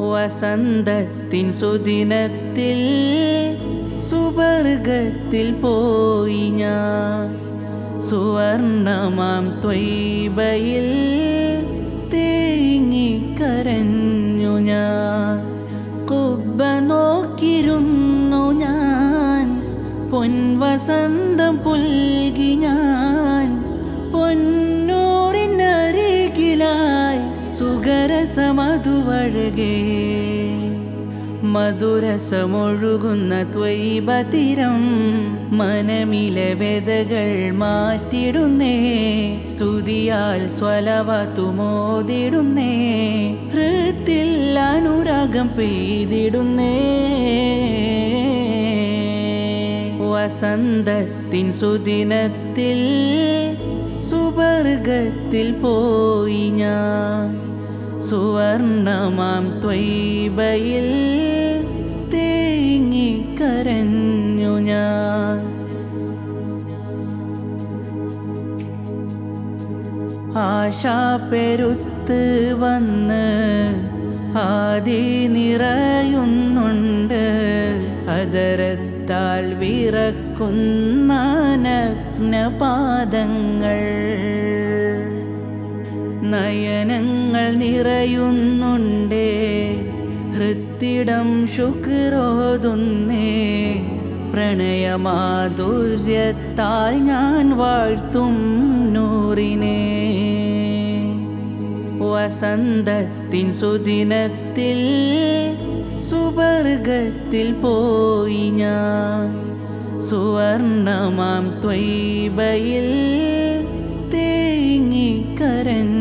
വസന്തത്തിൻ സുദിനത്തിൽ സുവർഗത്തിൽ പോയി ഞാൻ. സുവർണമാം ത്വയ്ബയിൽ തേങ്ങിക്കരഞ്ഞു ഞാൻ. കുബ്ബ നോക്കിയിരുന്നു ഞാൻ, പൊൻവസന്തം പുൽകി ഞാൻ. പൊന്നൂറിനരികിലായി സുഖരസമധുവഴകേ, മധുരസമൊഴുകുന്ന ത്വയ്ബ തീരം. മനമിലെ വ്യതകൾ മാറ്റിടുന്നേ, സ്തുതിയാൽ സ്വലവത്തുമോതിടുന്നേ. ഹൃത്തിൽ അനുരാഗം പെയ്തിടുന്നേ. വസന്തത്തിൻ സുദിനത്തിൽ സുവർഗത്തിൽ പോയി ഞാൻ. സുവർണമാം ത്വയ്ബയിൽ തേങ്ങിക്കരഞ്ഞു ഞാൻ. ആശാ പെരുത്ത് വന്ന് ആദി നിറയുന്നുണ്ട്. അതരത്താൽ വിറക്കുന്ന നഗ്നപാദങ്ങൾ. നയനങ്ങൾ നിറയുന്നുണ്ടേ, ഹൃത്തിടം ശുക്രോതുന്നേ. പ്രണയമാധുര്യത്താൽ ഞാൻ വാഴ്ത്തും നൂറിനെ. വസന്തത്തിൻ സുദിനത്തിൽ സുവർഗത്തിൽ പോയി ഞാൻ. സുവർണമാം ത്വയ്ബയിൽ തേങ്ങിക്കരഞ്ഞു